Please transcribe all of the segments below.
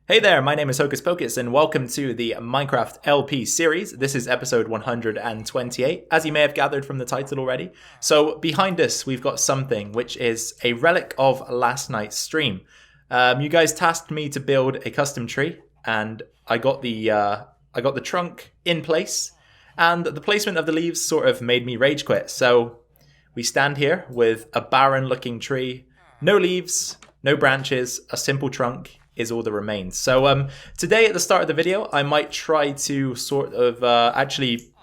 Hey there, my name is Hocus and welcome to the Minecraft LP series. This is episode 128, as you may have gathered from the title already. So behind us, we've got something which is a relic of last night's stream. You guys tasked me to build a custom tree, and I got the trunk in place, and the placement of the leaves sort of made me rage quit. So we stand here with a barren-looking tree, no leaves, no branches, a simple trunk is all that remains. So today at the start of the video, I might try to sort of actually,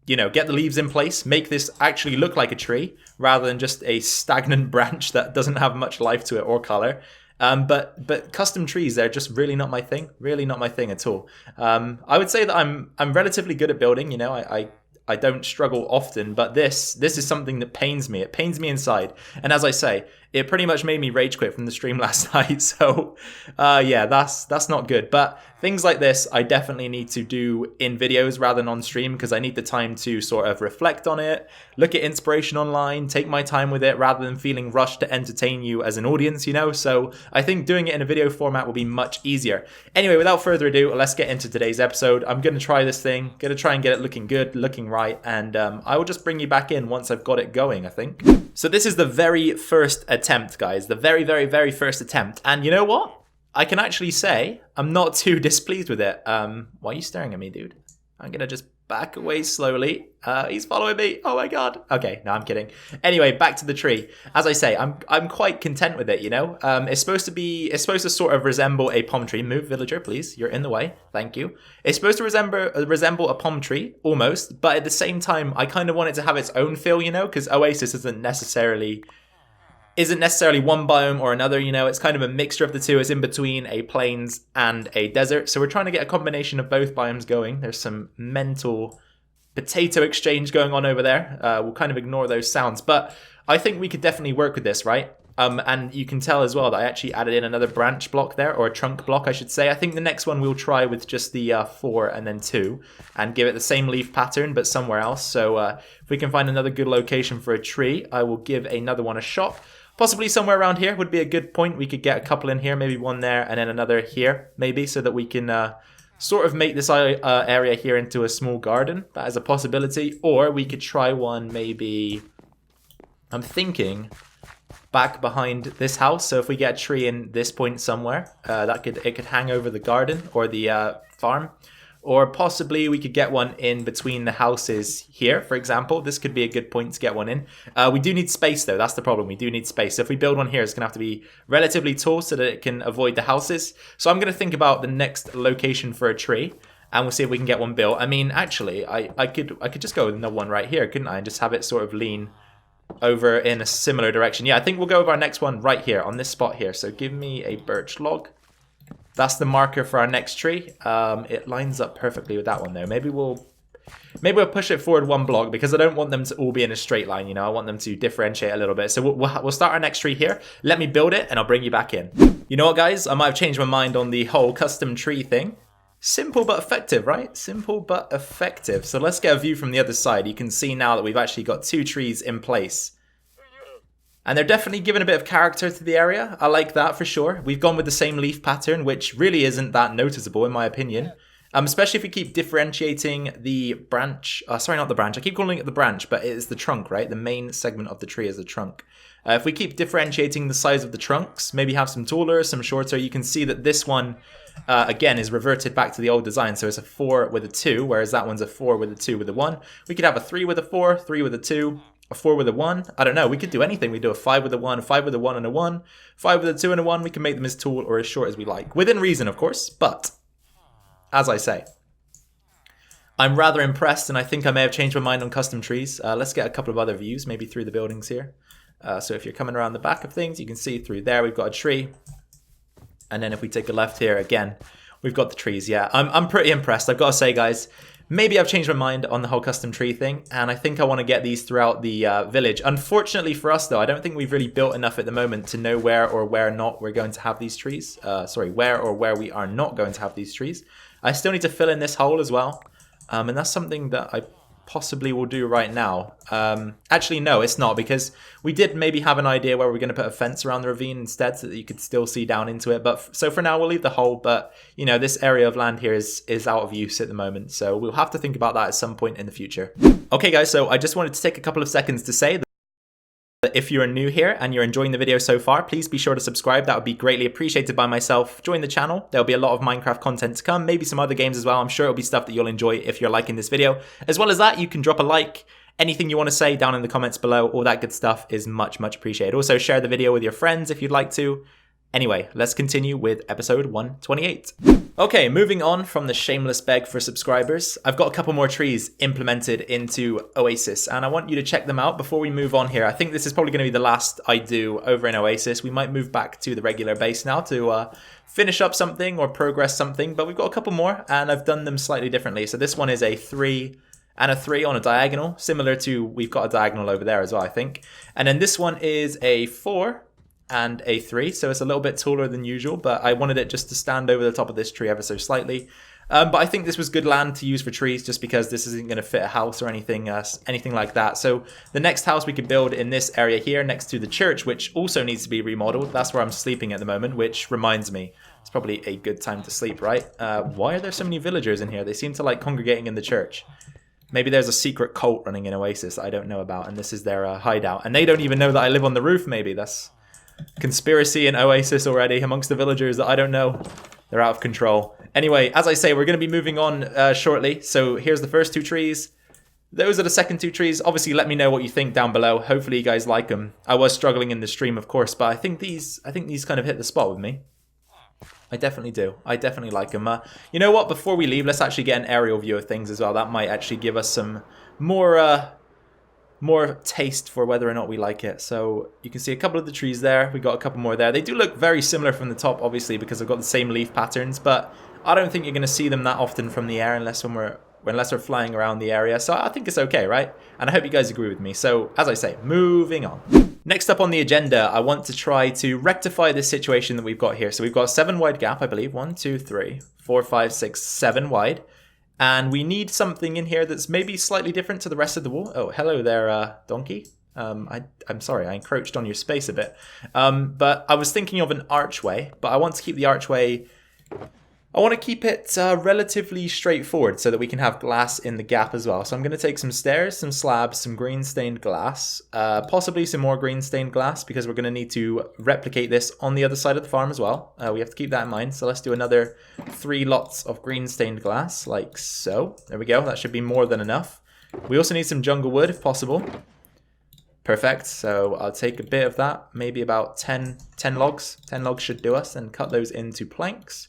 get the leaves in place, make this actually look like a tree rather than just a stagnant branch that doesn't have much life to it or color. But custom trees, they're just really not my thing. Really not my thing at all. I would say that I'm relatively good at building. I don't struggle often, but this is something that pains me. It pains me inside. And as I say, it pretty much made me rage quit from the stream last night. So yeah, that's not good. But things like this, I definitely need to do in videos rather than on stream, because I need the time to sort of reflect on it, look at inspiration online, take my time with it rather than feeling rushed to entertain you as an audience, So I think doing it in a video format will be much easier. Anyway, without further ado, let's get into today's episode. I'm going to try this thing, going to try and get it looking good, looking right, and I will just bring you back in once I've got it going, I think. So this is the very first attempt, guys, the very, very, very first attempt. And you know what? I can actually say I'm not too displeased with it. Why are you staring at me, dude? I'm going to just back away slowly. He's following me. Oh my god. Okay, no, I'm kidding. Anyway, back to the tree. As I say, I'm quite content with it, It's supposed to sort of resemble a palm tree. Move, villager, please. You're in the way. Thank you. It's supposed to resemble a palm tree, almost, but at the same time, I kind of want it to have its own feel, because Oasis isn't necessarily one biome or another, It's kind of a mixture of the two. It's in between a plains and a desert. So we're trying to get a combination of both biomes going. There's some mental potato exchange going on over there. We'll kind of ignore those sounds. But I think we could definitely work with this, right? And you can tell as well that I actually added in another branch block there, or a trunk block, I should say. I think the next one we'll try with just the 4 and then 2 and give it the same leaf pattern, but somewhere else. So if we can find another good location for a tree, I will give another one a shot. Possibly somewhere around here would be a good point. We could get a couple in here, maybe one there and then another here, maybe, so that we can sort of make this area here into a small garden. That is a possibility. Or we could try one maybe, I'm thinking, back behind this house. So if we get a tree in this point somewhere, it could hang over the garden or the farm. Or possibly we could get one in between the houses here, for example. This could be a good point to get one in. We do need space, though. That's the problem. We do need space. So if we build one here, it's going to have to be relatively tall so that it can avoid the houses. So I'm going to think about the next location for a tree, and we'll see if we can get one built. I mean, actually, I could just go with another one right here, couldn't I? And just have it sort of lean over in a similar direction. Yeah, I think we'll go with our next one right here on this spot here. So give me a birch log. That's the marker for our next tree. It lines up perfectly with that one, though. Maybe we'll push it forward one block, because I don't want them to all be in a straight line. I want them to differentiate a little bit. So we'll start our next tree here. Let me build it, and I'll bring you back in. You know what, guys? I might have changed my mind on the whole custom tree thing. Simple but effective, right? Simple but effective. So let's get a view from the other side. You can see now that we've actually got 2 trees in place. And they're definitely giving a bit of character to the area. I like that for sure. We've gone with the same leaf pattern, which really isn't that noticeable in my opinion. Especially if we keep differentiating the branch. Sorry, not the branch. I keep calling it the branch, but it is the trunk, right? The main segment of the tree is the trunk. If we keep differentiating the size of the trunks, maybe have some taller, some shorter, you can see that this one, again, is reverted back to the old design. So it's a 4 with a 2, whereas that one's a 4 with a 2 with a 1. We could have a 3 with a 4, 3 with a 2. A 4 with a 1. I don't know. We could do anything. We do a 5 with a 1, a 5 with a 1 and a 1, 5 with a 2 and a 1. We can make them as tall or as short as we like. Within reason, of course. But, as I say, I'm rather impressed, and I think I may have changed my mind on custom trees. Let's get a couple of other views, maybe through the buildings here. So if you're coming around the back of things, you can see through there we've got a tree. And then if we take a left here, again, we've got the trees. Yeah, I'm pretty impressed. I've got to say, guys, maybe I've changed my mind on the whole custom tree thing, and I think I want to get these throughout the village. Unfortunately for us, though, I don't think we've really built enough at the moment to know where or where not we're going to have these trees. Where or where we are not going to have these trees. I still need to fill in this hole as well, and that's something that I possibly will do right now. Actually, no, it's not, because we did maybe have an idea where we're going to put a fence around the ravine instead so that you could still see down into it. But so for now, we'll leave the hole. But, you know, this area of land here is out of use at the moment. So we'll have to think about that at some point in the future. Okay, guys, so I just wanted to take a couple of seconds to say that if you're new here and you're enjoying the video so far, please be sure to subscribe. That would be greatly appreciated by myself. Join the channel. There'll be a lot of Minecraft content to come, maybe some other games as well. I'm sure it'll be stuff that you'll enjoy if you're liking this video. As well as that, you can drop a like. Anything you want to say down in the comments below, all that good stuff is much, much appreciated. Also, share the video with your friends if you'd like to. Anyway, let's continue with episode 128. Okay, moving on from the shameless beg for subscribers, I've got a couple more trees implemented into Oasis, and I want you to check them out before we move on here. I think this is probably going to be the last I do over in Oasis. We might move back to the regular base now to finish up something or progress something, but we've got a couple more, and I've done them slightly differently. So this one is a 3 and a 3 on a diagonal, similar to, we've got a diagonal over there as well, I think. And then this one is a 4 and a 3, so it's a little bit taller than usual, but I wanted it just to stand over the top of this tree ever so slightly. But I think this was good land to use for trees, just because this isn't going to fit a house or anything like that. So the next house we could build in this area here next to the church, which also needs to be remodeled. That's where I'm sleeping at the moment, which reminds me, it's probably a good time to sleep, right? Why are there so many villagers in here? They seem to like congregating in the church. Maybe there's a secret cult running in Oasis that I don't know about, and this is their hideout. And they don't even know that I live on the roof, maybe. That's conspiracy in Oasis already amongst the villagers that I don't know. They're out of control. Anyway, as I say, we're going to be moving on shortly. So here's the first 2 trees. Those are the second 2 trees. Obviously, let me know what you think down below. Hopefully you guys like them. I was struggling in the stream, of course, but I think these kind of hit the spot with me. I definitely do. I definitely like them. You know what? Before we leave, let's actually get an aerial view of things as well. That might actually give us some more taste for whether or not we like it. So you can see a couple of the trees there. We got a couple more there. They do look very similar from the top, obviously, because they've got the same leaf patterns, but I don't think you're going to see them that often from the air unless we're flying around the area. So I think it's okay, right? And I hope you guys agree with me. So as I say, moving on. Next up on the agenda, I want to try to rectify this situation that we've got here. So we've got a 7 wide gap, I believe. 1, 2, 3, 4, 5, 6, 7 wide. And we need something in here that's maybe slightly different to the rest of the wall. Oh, hello there, donkey. I'm sorry, I encroached on your space a bit. But I was thinking of an archway, but I want to keep the archway... I want to keep it relatively straightforward so that we can have glass in the gap as well. So I'm going to take some stairs, some slabs, some green stained glass, possibly some more green stained glass because we're going to need to replicate this on the other side of the farm as well. We have to keep that in mind. So let's do another 3 lots of green stained glass like so. There we go. That should be more than enough. We also need some jungle wood if possible. Perfect. So I'll take a bit of that, maybe about 10 logs. 10 logs should do us, and cut those into planks.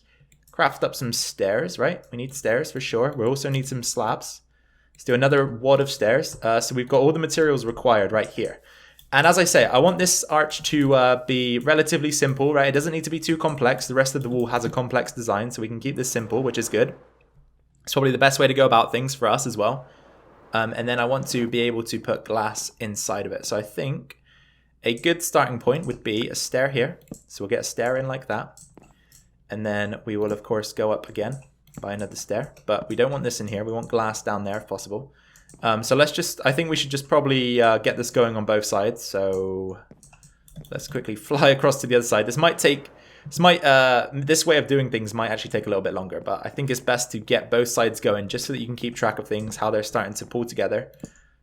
Craft up some stairs, right? We need stairs for sure. We also need some slabs. Let's do another wad of stairs. So we've got all the materials required right here. And as I say, I want this arch to be relatively simple, right? It doesn't need to be too complex. The rest of the wall has a complex design, so we can keep this simple, which is good. It's probably the best way to go about things for us as well. And then I want to be able to put glass inside of it. So I think a good starting point would be a stair here. So we'll get a stair in like that. And then we will, of course, go up again by another stair. But we don't want this in here. We want glass down there if possible. So let's just, I think we should just probably get this going on both sides. So let's quickly fly across to the other side. This way of doing things might actually take a little bit longer. But I think it's best to get both sides going just so that you can keep track of things, how they're starting to pull together.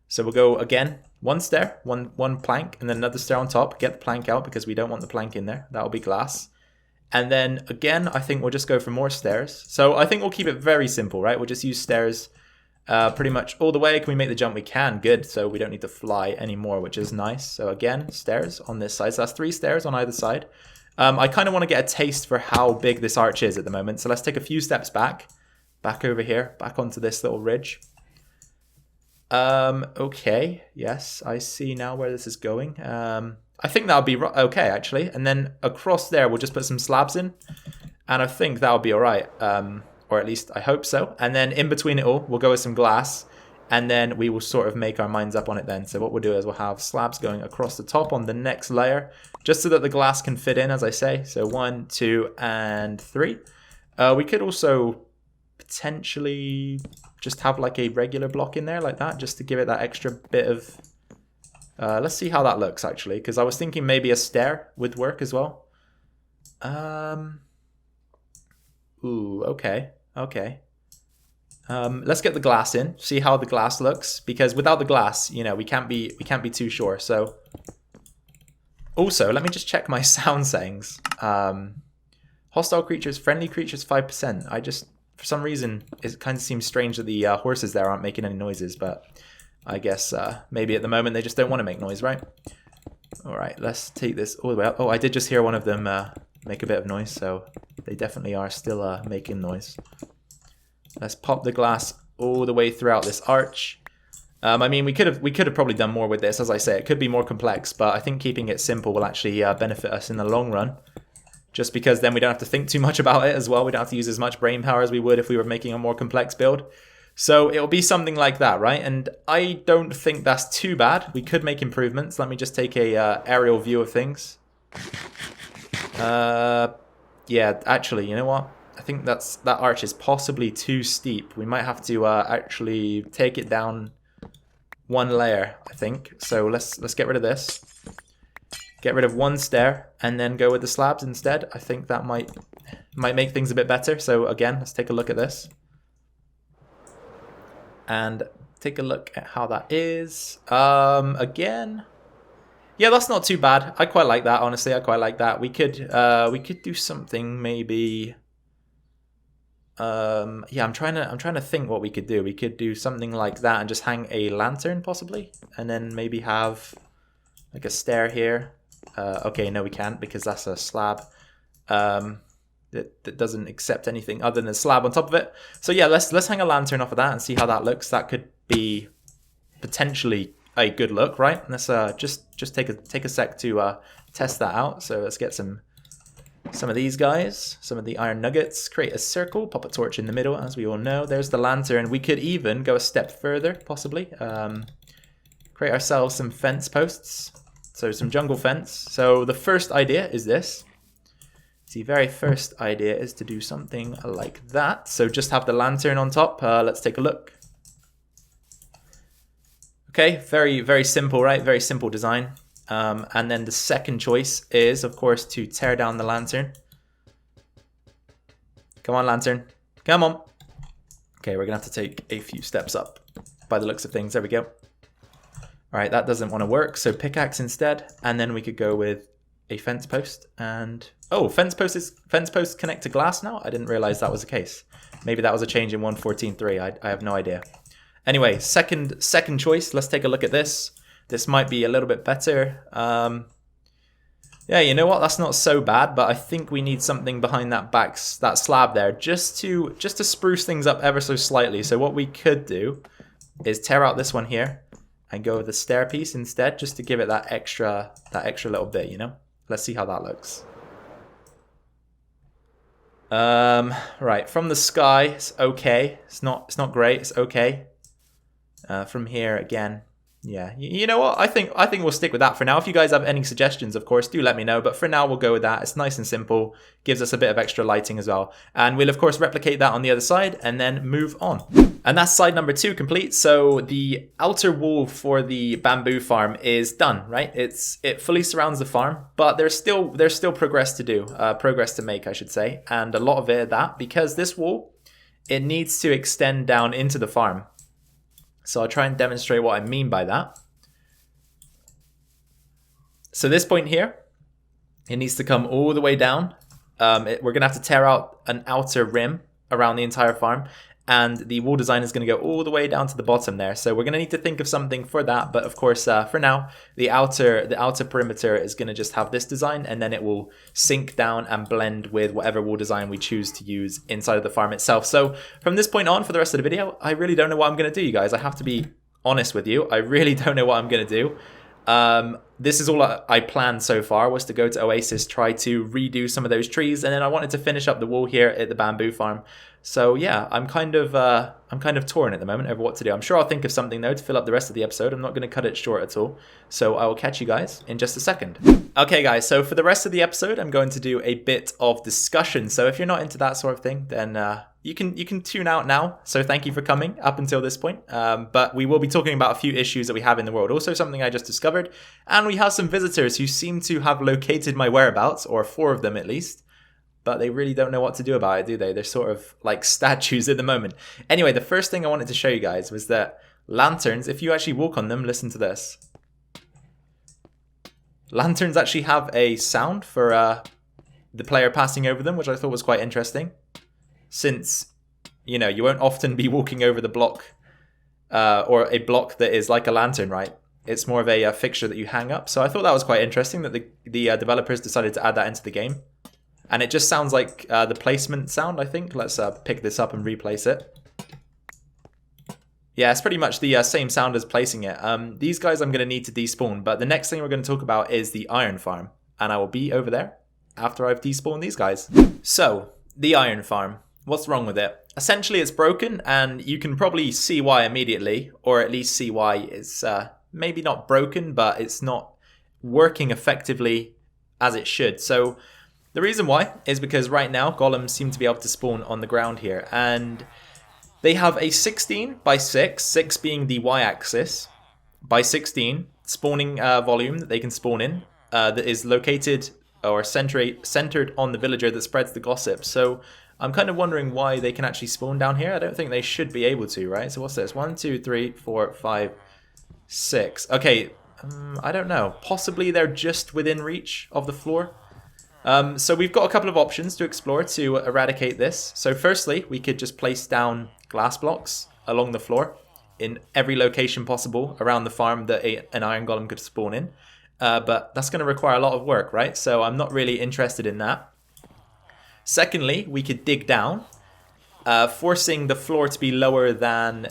So we'll go again, 1 stair, one plank, and then another stair on top. Get the plank out because we don't want the plank in there. That'll be glass. And then again, I think we'll just go for more stairs. So I think we'll keep it very simple, right? We'll just use stairs pretty much all the way. Can we make the jump? We can. Good. So we don't need to fly anymore, which is nice. So again, stairs on this side. So that's 3 stairs on either side. I kind of want to get a taste for how big this arch is at the moment. So let's take a few steps back over here, back onto this little ridge. Okay. Yes, I see now where this is going. I think that'll be okay, actually. And then across there, we'll just put some slabs in. And I think that'll be all right. Or at least I hope so. And then in between it all, we'll go with some glass. And then we will sort of make our minds up on it then. So what we'll do is we'll have slabs going across the top on the next layer. Just so that the glass can fit in, as I say. So 1, 2, and 3. We could also potentially just have like a regular block in there like that, just to give it that extra bit of... let's see how that looks actually, because I was thinking maybe a stair would work as well. Ooh, okay. Let's get the glass in, see how the glass looks, because without the glass, you know, we can't be too sure. So also, let me just check my sound settings. Hostile creatures, friendly creatures, 5%. I just, for some reason, it kind of seems strange that the horses there aren't making any noises, but I guess maybe at the moment they just don't want to make noise, right? All right, let's take this all the way up. Oh, I did just hear one of them make a bit of noise, so they definitely are still making noise. Let's pop the glass all the way throughout this arch. I mean, we could have probably done more with this. As I say, it could be more complex, but I think keeping it simple will actually benefit us in the long run. Just because then we don't have to think too much about it as well. We don't have to use as much brain power as we would if we were making a more complex build. So it'll be something like that, right? And I don't think that's too bad. We could make improvements. Let me just take a aerial view of things. Yeah, actually, you know what? I think that arch is possibly too steep. We might have to actually take it down one layer, I think. So let's get rid of this. Get rid of one stair and then go with the slabs instead. I think that might make things a bit better. So again, let's take a look at this. And take a look at how that is. Again, yeah, that's not too bad. I quite like that, honestly. I quite like that. We could do something maybe. Yeah, I'm trying to think what we could do. We could do something like that and just hang a lantern possibly, and then maybe have like a stair here. Okay, no, we can't because that's a slab. That doesn't accept anything other than a slab on top of it. So yeah, let's hang a lantern off of that and see how that looks. That could be potentially a good look, right? Let's just take a sec to test that out. So let's get some of these guys, some of the iron nuggets, create a circle, pop a torch in the middle, as we all know. There's the lantern. We could even go a step further, possibly. Create ourselves some fence posts. So some jungle fence. So the first idea is this. The very first idea is to do something like that. So just have the lantern on top. Let's take a look. Okay, very, very simple, right? Very simple design. And then the second choice is, of course, to tear down the lantern. Come on, lantern. Come on. Okay, we're going to have to take a few steps up by the looks of things. There we go. All right, that doesn't want to work. So pickaxe instead. And then we could go with a fence post. And oh, fence posts connect to glass now? I didn't realize that was the case. Maybe that was a change in 1.14.3. I have no idea. Anyway, second choice. Let's take a look at this. This might be a little bit better. Yeah, you know what? That's not so bad, but I think we need something behind that slab there, just to spruce things up ever so slightly. So what we could do is tear out this one here and go with the stair piece instead, just to give it that extra little bit, you know? Let's see how that looks. Right, from the sky, it's okay. It's not great. It's okay. From here again. Yeah, you know what? I think we'll stick with that for now. If you guys have any suggestions, of course, do let me know. But for now, we'll go with that. It's nice and simple. Gives us a bit of extra lighting as well. And we'll, of course, replicate that on the other side and then move on. And that's side number 2 complete. So the outer wall for the bamboo farm is done, right? It fully surrounds the farm, but there's still progress to do, progress to make, I should say. And a lot of it because this wall, it needs to extend down into the farm. So I'll try and demonstrate what I mean by that. So this point here, it needs to come all the way down. We're going to have to tear out an outer rim around the entire farm. And the wall design is going to go all the way down to the bottom there. So we're going to need to think of something for that. But of course, for now, the outer perimeter is going to just have this design. And then it will sink down and blend with whatever wall design we choose to use inside of the farm itself. So from this point on, for the rest of the video, I really don't know what I'm going to do, you guys. I have to be honest with you. I really don't know what I'm going to do. This is all I planned so far, was to go to Oasis, try to redo some of those trees, and then I wanted to finish up the wall here at the bamboo farm. So yeah, I'm kind of torn at the moment over what to do. I'm sure I'll think of something though to fill up the rest of the episode. I'm not going to cut it short at all. So I will catch you guys in just a second. Okay guys, so for the rest of the episode, I'm going to do a bit of discussion. So if you're not into that sort of thing, then you can tune out now. So thank you for coming up until this point. But we will be talking about a few issues that we have in the world. Also something I just discovered. And we have some visitors who seem to have located my whereabouts, or 4 of them at least. But they really don't know what to do about it, do they? They're sort of like statues at the moment. Anyway, the first thing I wanted to show you guys was that lanterns, if you actually walk on them, listen to this. Lanterns actually have a sound for the player passing over them, which I thought was quite interesting. Since, you know, you won't often be walking over the block or a block that is like a lantern, right? It's more of a fixture that you hang up. So I thought that was quite interesting that the developers decided to add that into the game. And it just sounds like the placement sound, I think. Let's pick this up and replace it. Yeah, it's pretty much the same sound as placing it. These guys I'm going to need to despawn, but the next thing we're going to talk about is the iron farm. And I will be over there after I've despawned these guys. So, the iron farm. What's wrong with it? Essentially, it's broken, and you can probably see why immediately, or at least see why it's maybe not broken, but it's not working effectively as it should. So, the reason why is because right now, golems seem to be able to spawn on the ground here, and they have a 16 by 6, 6 being the y-axis, by 16 spawning volume that they can spawn in, that is located or centered on the villager that spreads the gossip. So I'm kind of wondering why they can actually spawn down here. I don't think they should be able to, right? So what's this? 1, 2, 3, 4, 5, 6. Okay, I don't know. Possibly they're just within reach of the floor. So we've got a couple of options to explore to eradicate this. So firstly, we could just place down glass blocks along the floor in every location possible around the farm that an iron golem could spawn in. But that's going to require a lot of work, right? So I'm not really interested in that. Secondly, we could dig down, forcing the floor to be lower than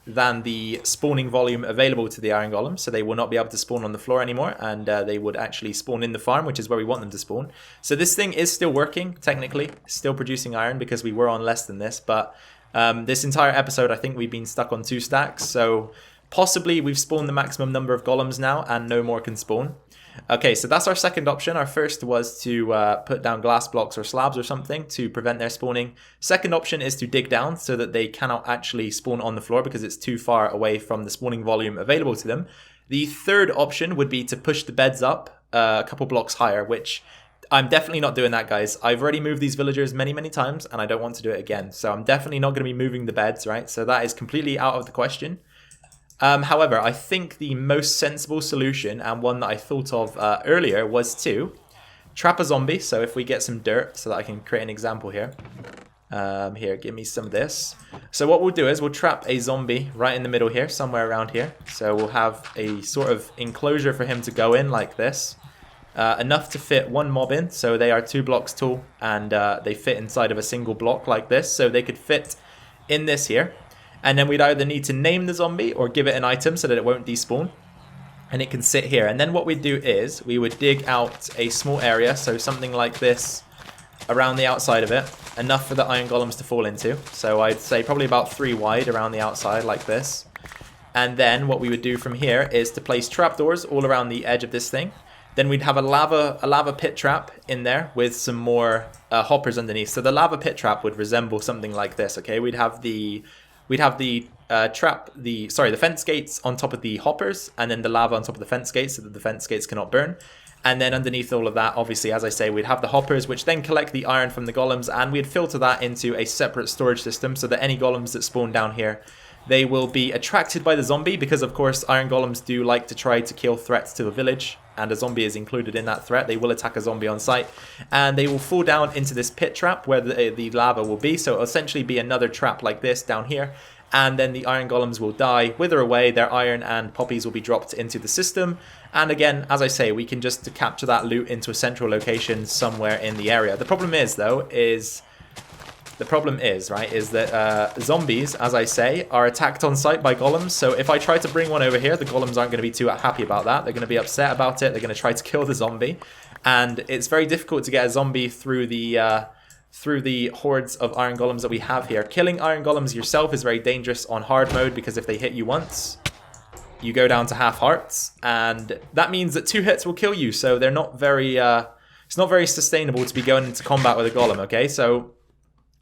the spawning volume available to the iron golem, so they will not be able to spawn on the floor anymore, and they would actually spawn in the farm, which is where we want them to spawn. So this thing is still working, technically, still producing iron, because we were on less than this, but this entire episode, I think we've been stuck on 2 stacks, so possibly we've spawned the maximum number of golems now, and no more can spawn. Okay, so that's our second option. Our first was to put down glass blocks or slabs or something to prevent their spawning. Second option is to dig down so that they cannot actually spawn on the floor because it's too far away from the spawning volume available to them. The third option would be to push the beds up a couple blocks higher, which I'm definitely not doing that, guys. I've already moved these villagers many, many times, and I don't want to do it again. So I'm definitely not going to be moving the beds, right? So that is completely out of the question. However, I think the most sensible solution, and one that I thought of earlier, was to trap a zombie. So if we get some dirt, so that I can create an example here. Here, give me some of this. So what we'll do is we'll trap a zombie right in the middle here, somewhere around here. So we'll have a sort of enclosure for him to go in like this. Enough to fit 1 mob in, so they are 2 blocks tall, and they fit inside of a single block like this. So they could fit in this here. And then we'd either need to name the zombie or give it an item so that it won't despawn. And it can sit here. And then what we'd do is we would dig out a small area, so something like this around the outside of it. Enough for the iron golems to fall into. So I'd say probably about 3 wide around the outside like this. And then what we would do from here is to place trapdoors all around the edge of this thing. Then we'd have a lava pit trap in there with some more hoppers underneath. So the lava pit trap would resemble something like this, okay? We'd have the fence gates on top of the hoppers, and then the lava on top of the fence gates so that the fence gates cannot burn. And then underneath all of that, obviously, as I say, we'd have the hoppers, which then collect the iron from the golems, and we'd filter that into a separate storage system so that any golems that spawn down here, they will be attracted by the zombie, because of course iron golems do like to try to kill threats to a village, and a zombie is included in that threat. They will attack a zombie on sight, and they will fall down into this pit trap where the lava will be. So it'll essentially be another trap like this down here, and then the iron golems will die, wither away, their iron and poppies will be dropped into the system. And again, as I say, we can just capture that loot into a central location somewhere in the area. The problem is, though, is that zombies, as I say, are attacked on sight by golems. So if I try to bring one over here, the golems aren't going to be too happy about that. They're going to be upset about it. They're going to try to kill the zombie. And it's very difficult to get a zombie through the hordes of iron golems that we have here. Killing iron golems yourself is very dangerous on hard mode, because if they hit you once, you go down to half hearts. And that means that 2 hits will kill you. So they're not very, it's not very sustainable to be going into combat with a golem, okay? So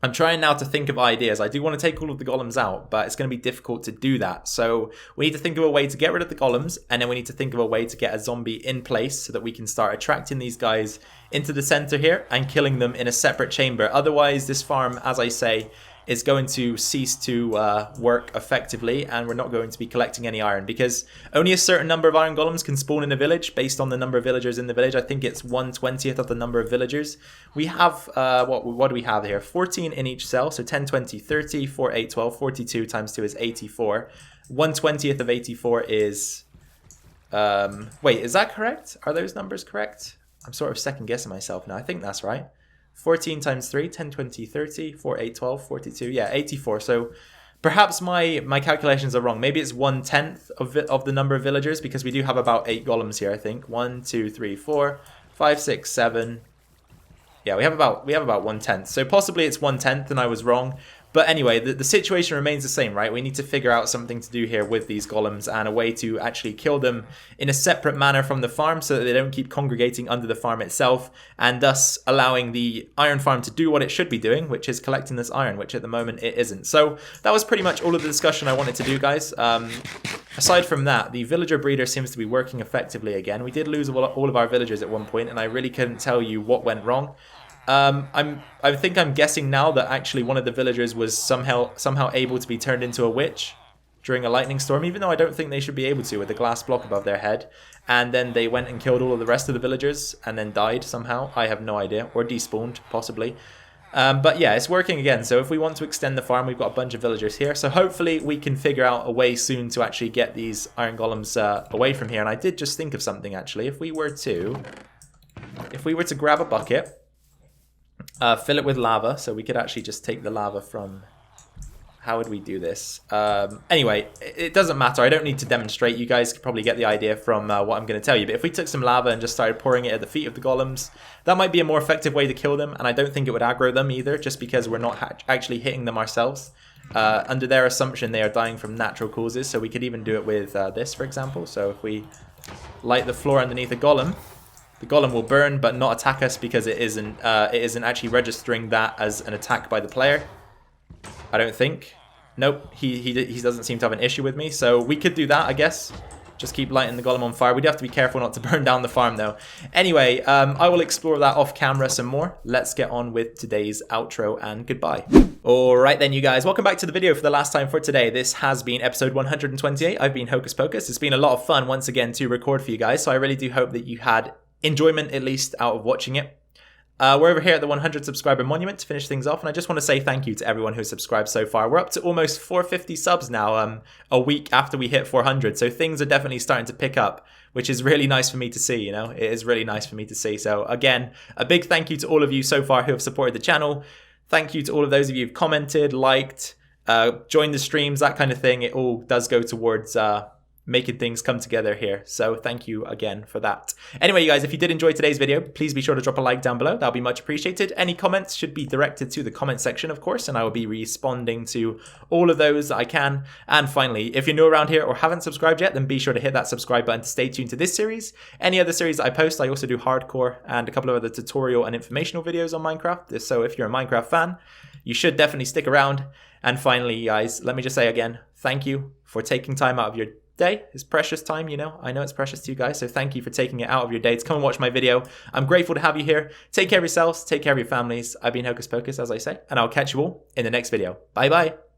I'm trying now to think of ideas. I do want to take all of the golems out, but it's going to be difficult to do that. So we need to think of a way to get rid of the golems, and then we need to think of a way to get a zombie in place so that we can start attracting these guys into the center here and killing them in a separate chamber. Otherwise, this farm, as I say, is going to cease to work effectively, and we're not going to be collecting any iron because only a certain number of iron golems can spawn in a village based on the number of villagers in the village. I think it's 1/20th of the number of villagers. We have, what do we have here? 14 in each cell, so 10, 20, 30, 4, 8, 12, 42 times 2 is 84. 1/20th of 84 is, wait, is that correct? Are those numbers correct? I'm sort of second guessing myself now. I think that's right. 14 times 3, 10, 20, 30, 4, 8, 12, 42. Yeah, 84. So perhaps my calculations are wrong. Maybe it's 1/10 of the number of villagers because we do have about 8 golems here, I think. 1, 2, 3, 4, 5, 6, 7. Yeah, we have about 1/10. So possibly it's 1/10 and I was wrong. But anyway, the situation remains the same, right? We need to figure out something to do here with these golems and a way to actually kill them in a separate manner from the farm so that they don't keep congregating under the farm itself, and thus allowing the iron farm to do what it should be doing, which is collecting this iron, which at the moment it isn't. So that was pretty much all of the discussion I wanted to do, guys. Aside from that, the villager breeder seems to be working effectively again. We did lose all of our villagers at one point, and I really couldn't tell you what went wrong. I think I'm guessing now that actually one of the villagers was somehow able to be turned into a witch during a lightning storm, even though I don't think they should be able to with the glass block above their head. And then they went and killed all of the rest of the villagers and then died somehow. I have no idea. Or despawned, possibly. But yeah, it's working again. So if we want to extend the farm, we've got a bunch of villagers here. So hopefully we can figure out a way soon to actually get these iron golems away from here. And I did just think of something, actually. If we were to grab a bucket, fill it with lava, so we could actually just take the lava from... How would we do this? Anyway, it doesn't matter. I don't need to demonstrate. You guys could probably get the idea from what I'm going to tell you. But if we took some lava and just started pouring it at the feet of the golems, that might be a more effective way to kill them. And I don't think it would aggro them either, just because we're not actually hitting them ourselves. Under their assumption, they are dying from natural causes. So we could even do it with this, for example. So if we light the floor underneath a golem, the golem will burn but not attack us because it isn't actually registering that as an attack by the player. I don't think. Nope, he doesn't seem to have an issue with me. So we could do that, I guess. Just keep lighting the golem on fire. We do have to be careful not to burn down the farm, though. Anyway, I will explore that off camera some more. Let's get on with today's outro and goodbye. Alright then, you guys. Welcome back to the video for the last time for today. This has been episode 128. I've been Hocus Pocus. It's been a lot of fun once again to record for you guys. So I really do hope that you had enjoyment, at least, out of watching it. We're over here at the 100 subscriber monument to finish things off, and I just want to say thank you to everyone who's subscribed so far. We're up to almost 450 subs now, a week after we hit 400, so things are definitely starting to pick up, which is really nice for me to see, you know? It is really nice for me to see. So again, a big thank you to all of you so far who have supported the channel. Thank you to all of those of you who've commented, liked, joined the streams, that kind of thing. It all does go towards making things come together here. So thank you again for that. Anyway, you guys, if you did enjoy today's video, please be sure to drop a like down below. That'll be much appreciated. Any comments should be directed to the comment section, of course, and I will be responding to all of those that I can. And finally, if you're new around here or haven't subscribed yet, then be sure to hit that subscribe button to stay tuned to this series. Any other series that I post, I also do hardcore and a couple of other tutorial and informational videos on Minecraft. So if you're a Minecraft fan, you should definitely stick around. And finally, guys, let me just say again, thank you for taking time out of your day. It's precious time, you know. I know it's precious to you guys, so thank you for taking it out of your day to come and watch my video. I'm grateful to have you here. Take care of yourselves, take care of your families. I've been Hocus Pocus, as I say, and I'll catch you all in the next video. Bye bye.